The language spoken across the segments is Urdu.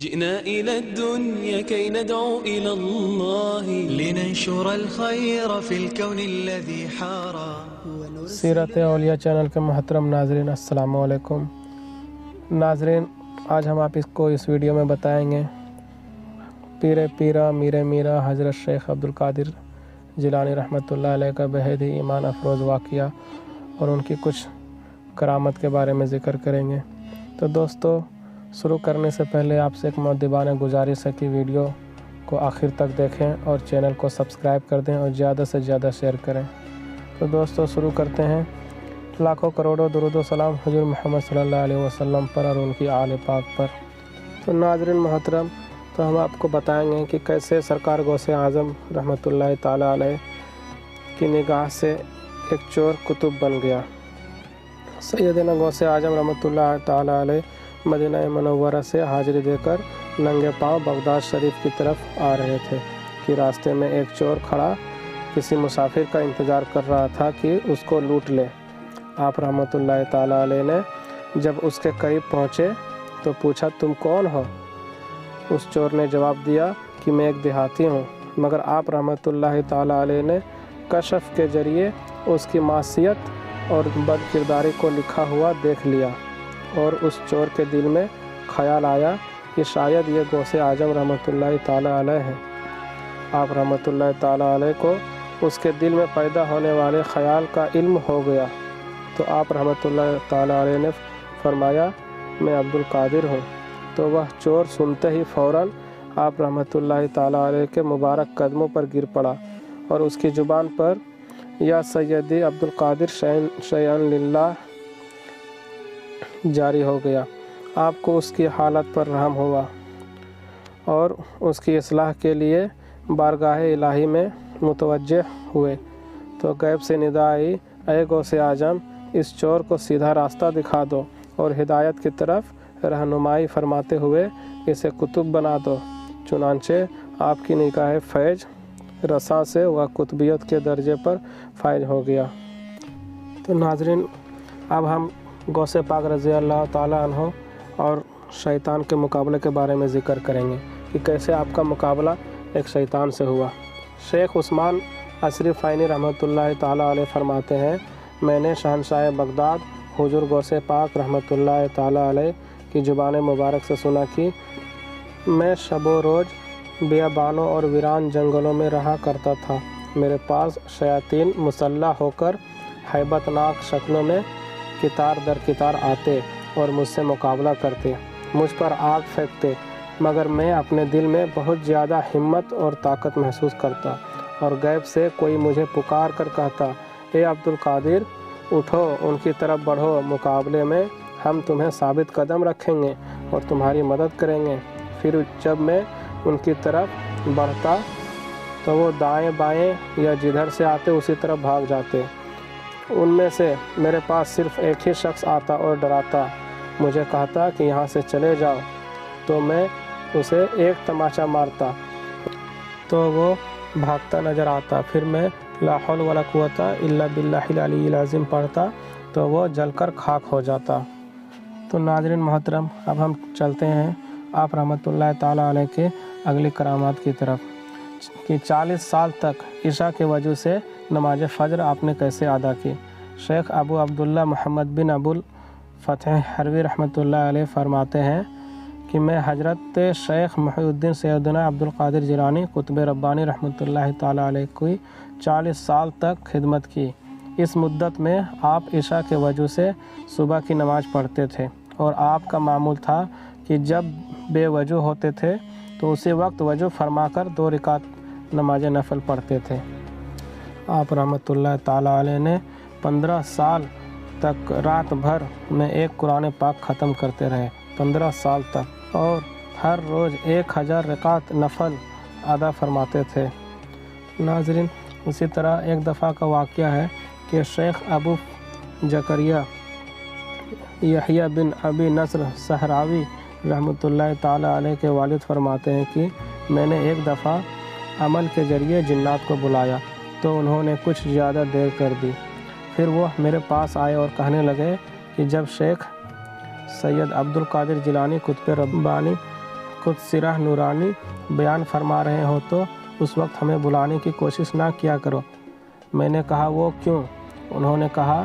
جئنا إلى الدنيا كي ندعو إلى الله لننشر الخير في الكون الذي حارى سیرت اولیاء چینل کے محترم ناظرین السلام علیکم ناظرین، آج ہم آپ کو اس ویڈیو میں بتائیں گے پیر پیرا میر میرا حضرت شیخ عبدالقادر جیلانی رحمۃ اللہ علیہ کا بہت ہی ایمان افروز واقعہ اور ان کی کچھ کرامت کے بارے میں ذکر کریں گے۔ تو دوستو، شروع کرنے سے پہلے آپ سے ایک مؤدبانہ گزارش ہے کہ ویڈیو کو آخر تک دیکھیں اور چینل کو سبسکرائب کر دیں اور زیادہ سے زیادہ شیئر کریں۔ تو دوستو، شروع کرتے ہیں۔ لاکھوں کروڑوں درود و سلام حضور محمد صلی اللہ علیہ وسلم پر اور ان کی آل پاک پر۔ تو ناظرین محترم، تو ہم آپ کو بتائیں گے کہ کیسے سرکار غوث اعظم رحمۃ اللہ تعالیٰ علیہ کی نگاہ سے ایک چور قطب بن گیا۔ سیدنا غوث اعظم رحمۃ اللہ تعالیٰ علیہ مدینہ منورہ سے حاضری دے کر ننگے پاؤں بغداد شریف کی طرف آ رہے تھے کہ راستے میں ایک چور کھڑا کسی مسافر کا انتظار کر رہا تھا کہ اس کو لوٹ لے۔ آپ رحمۃ اللہ تعالیٰ علیہ نے جب اس کے قریب پہنچے تو پوچھا، تم کون ہو؟ اس چور نے جواب دیا کہ میں ایک دیہاتی ہوں، مگر آپ رحمۃ اللہ تعالیٰ علیہ نے کشف کے ذریعے اس کی معصیت اور بد کرداری کو لکھا ہوا دیکھ لیا، اور اس چور کے دل میں خیال آیا کہ شاید یہ غوث اعظم رحمۃ اللہ تعالیٰ علیہ ہیں۔ آپ رحمۃ اللہ تعالیٰ علیہ کو اس کے دل میں پیدا ہونے والے خیال کا علم ہو گیا، تو آپ رحمۃ اللہ تعالیٰ علیہ نے فرمایا، میں عبدالقادر ہوں۔ تو وہ چور سنتے ہی فوراً آپ رحمۃ اللہ تعالیٰ علیہ کے مبارک قدموں پر گر پڑا اور اس کی زبان پر یا سیدی عبدالقادر شیئن للہ جاری ہو گیا۔ آپ کو اس کی حالت پر رحم ہوا اور اس کی اصلاح کے لیے بارگاہ الہی میں متوجہ ہوئے۔ تو غیب سے ندا آئی، اے غوث اعظم، اس چور کو سیدھا راستہ دکھا دو اور ہدایت کی طرف رہنمائی فرماتے ہوئے اسے قطب بنا دو۔ چنانچہ آپ کی نگاہ فیض رساں سے وہ قطبیت کے درجے پر فائز ہو گیا۔ تو ناظرین، اب ہم غوث پاک رضی اللہ تعالیٰ عنہ اور شیطان کے مقابلے کے بارے میں ذکر کریں گے کہ کیسے آپ کا مقابلہ ایک شیطان سے ہوا۔ شیخ عثمان عصری فائنی رحمۃ اللہ تعالیٰ علیہ فرماتے ہیں، میں نے شہنشاہ بغداد حضور غوث پاک رحمۃ اللہ تعالیٰ علیہ کی زبان مبارک سے سنا کہ میں شب و روز بیابانوں اور ویران جنگلوں میں رہا کرتا تھا۔ میرے پاس شیاطین مسلح ہو کر ہیبت ناک شکلوں میں کتار در کتار آتے اور مجھ سے مقابلہ کرتے، مجھ پر آگ پھینکتے، مگر میں اپنے دل میں بہت زیادہ ہمت اور طاقت محسوس کرتا، اور غیب سے کوئی مجھے پکار کر کہتا، اے عبدالقادر، اٹھو، ان کی طرف بڑھو، مقابلے میں ہم تمہیں ثابت قدم رکھیں گے اور تمہاری مدد کریں گے۔ پھر جب میں ان کی طرف بڑھتا تو وہ دائیں بائیں یا جدھر سے آتے اسی طرف بھاگ جاتے۔ ان میں سے میرے پاس صرف ایک ہی شخص آتا اور ڈراتا، مجھے کہتا کہ یہاں سے چلے جاؤ، تو میں اسے ایک تماچا مارتا تو وہ بھاگتا نظر آتا، پھر میں لا حول ولا قوت الا باللہ العلی العظیم پڑھتا تو وہ جل کر خاک ہو جاتا۔ تو ناظرین محترم، اب ہم چلتے ہیں آپ رحمۃ اللہ تعالیٰ علیہ کے اگلی کرامات کی طرف کہ 40 سال تک عشاء کے وجہ سے نماز فجر آپ نے کیسے ادا کی۔ شیخ ابو عبداللہ محمد بن ابو الفتح حروی رحمۃ اللہ علیہ فرماتے ہیں کہ میں حضرت شیخ محی الدین سیدنا عبدالقادر جیلانی قطب ربانی رحمۃ اللہ تعالیٰ علیہ کی 40 سال تک خدمت کی۔ اس مدت میں آپ عشاء کے وجہ سے صبح کی نماز پڑھتے تھے، اور آپ کا معمول تھا کہ جب بے وضو ہوتے تھے تو اسی وقت وضو فرما کر 2 رکعت نماز نفل پڑھتے تھے۔ آپ رحمۃ اللہ تعالیٰ علیہ نے 15 سال تک رات بھر میں ایک قرآن پاک ختم کرتے رہے، 15 سال تک، اور ہر روز 1000 رکعت نفل ادا فرماتے تھے۔ ناظرین، اسی طرح ایک دفعہ کا واقعہ ہے کہ شیخ ابو زکریا یحییٰ بن ابی نصر صحراوی رحمۃ اللہ تعالیٰ علیہ کے والد فرماتے ہیں کہ میں نے ایک دفعہ عمل کے ذریعے جنات کو بلایا تو انہوں نے کچھ زیادہ دیر کر دی۔ پھر وہ میرے پاس آئے اور کہنے لگے کہ جب شیخ سید عبدالقادر جیلانی قطب ربانی خود سرہ نورانی بیان فرما رہے ہو تو اس وقت ہمیں بلانے کی کوشش نہ کیا کرو۔ میں نے کہا وہ کیوں؟ انہوں نے کہا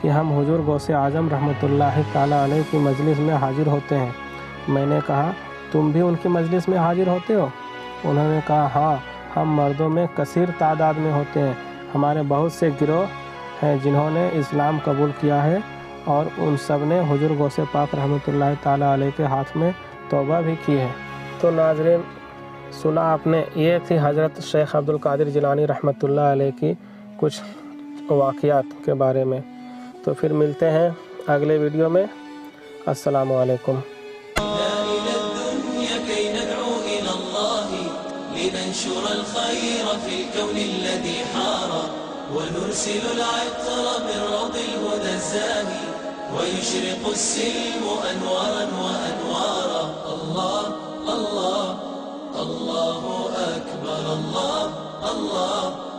کہ ہم حضور غوث اعظم رحمۃ اللہ تعالیٰ علیہ کی مجلس میں حاضر ہوتے ہیں۔ میں نے کہا تم بھی ان کی مجلس میں حاضر ہوتے ہو؟ انہوں نے کہا ہاں، ہم مردوں میں کثیر تعداد میں ہوتے ہیں، ہمارے بہت سے گروہ ہیں جنہوں نے اسلام قبول کیا ہے اور ان سب نے حضور غوث پاک رحمۃ اللہ تعالیٰ علیہ کے ہاتھ میں توبہ بھی کی ہے۔ تو ناظرین سنا آپ نے، یہ تھی حضرت شیخ عبد القادر جیلانی رحمۃ اللہ علیہ کی کچھ واقعات کے بارے میں۔ تو پھر ملتے ہیں اگلے ویڈیو میں۔ السلام علیکم۔ لننشر الخير في الكون الذي حار ونرسل العطر من روض الهدى الزاهي ويشرق السلم أنوارا وأنوارا الله الله الله أكبر الله الله